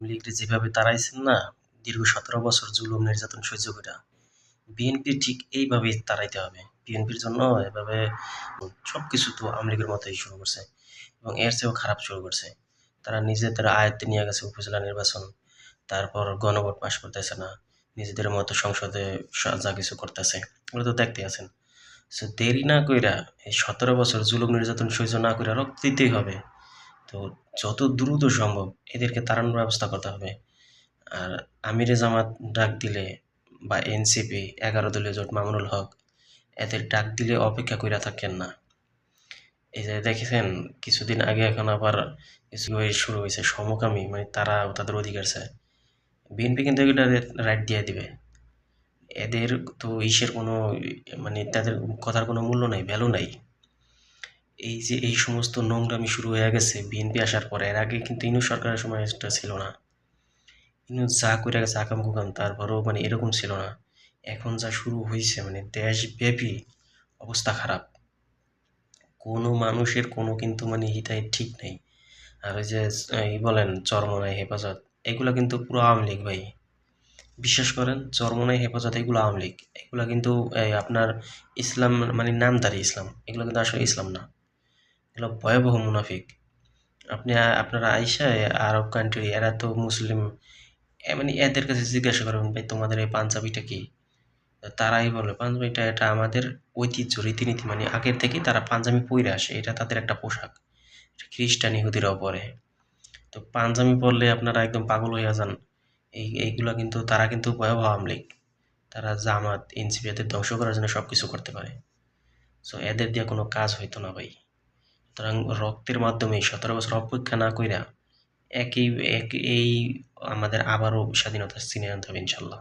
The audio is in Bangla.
লীগকে যেভাবে তাড়াইছেন না, দীর্ঘ 17 বছর জুলুম নির্যাতন সহ্য কইরা, বিএনপি ঠিক এইভাবেই তাড়াইতে হবে। বিএনপির জন্য এভাবে সবকিছু তো আওয়ামী লীগের মতোই শুরু করছে এবং এর চেয়েও খারাপ শুরু করছে। তারা নিজেদের আয়ত্তে নিয়ে গেছে উপজেলা নির্বাচন, তারপর গণভোট পাস করতেছে না, নিজেদের মতো সংসদে যা কিছু করতেছে, ওগুলো তো দেখতে আছেন। সো দেরি না কইরা এই 17 বছর জুলুম নির্যাতন সহ্য না কইরা রক্ত দিতেই হবে। তো যত দ্রুত সম্ভব এদেরকে তাড়ানোর ব্যবস্থা করতে হবে। আর আমিরে জামাত ডাক দিলে বা এনসিপি 11 দলীয় জোট মামুনুল হক এদের ডাক দিলে অপেক্ষা কইরা থাকেন না। এই যে দেখেছেন কিছুদিন আগে এখন আবার কিছু শুরু হয়েছে সমকামী, মানে তারা তাদের অধিকার চায়। বিএনপি কিন্তু এটা রাইট দিয়ে দিবে। এদের তো ইসের কোনো মানে তাদের কথার কোনো মূল্য নাই, ভ্যালু নাই। এই যে এই সমস্ত নোংরামি শুরু হয়ে গেছে বিএনপি আসার পরে, এর আগে কিন্তু ইনু সরকারের সময় এটা ছিল না। ইনু যা কইরা গেছে আকাম কুকাম, তারপরেও মানে এরকম ছিল না। এখন যা শুরু হইছে মানে দেশব্যাপী অবস্থা খারাপ। কোনো মানুষের কোনো কিন্তু মানে হিতায় ঠিক নাই। আর ওই যে বলেন চরমোনাই হেফাজত, এগুলা কিন্তু পুরো আওয়ামী লীগ ভাই। বিশ্বাস করেন চরমোনাই হেফাজত এগুলো আওয়ামী লীগ। এগুলা কিন্তু আপনার ইসলাম মানে নামধারী ইসলাম, এগুলো কিন্তু আসলে ইসলাম না। এগুলো ভয়াবহ মুনাফিক। আপনি আপনারা আইসা আরব কান্ট্রি, এরা তো মুসলিম, মানে এদের কাছে জিজ্ঞাসা করবেন ভাই তোমাদের এই পাঞ্জাবিটা কি, তারাই বলে পাঞ্জাবিটা এটা আমাদের ঐতিহ্য রীতিনীতি, মানে আগের থেকেই তারা পাঞ্জাবি পরে আসে, এটা তাদের একটা পোশাক। খ্রিস্টান ইহুদিরাও পরে। তো পাঞ্জাবি পরলে আপনারা একদম পাগল হইয়া যান। এইগুলা কিন্তু তারা কিন্তু ভয়াবহ আওয়ামী লীগ। তারা জামাত এনসিপি এদের ধ্বংস করার জন্য সবকিছু করতে পারে। সো এদের দিয়ে কোনো কাজ হইতো না ভাই। সুতরাং রক্তের মাধ্যমে 17 বছর অপেক্ষা না কইরা একই এই আমাদের আবারও স্বাধীনতা ছিনিয়ে আনতে হবে ইনশাল্লাহ।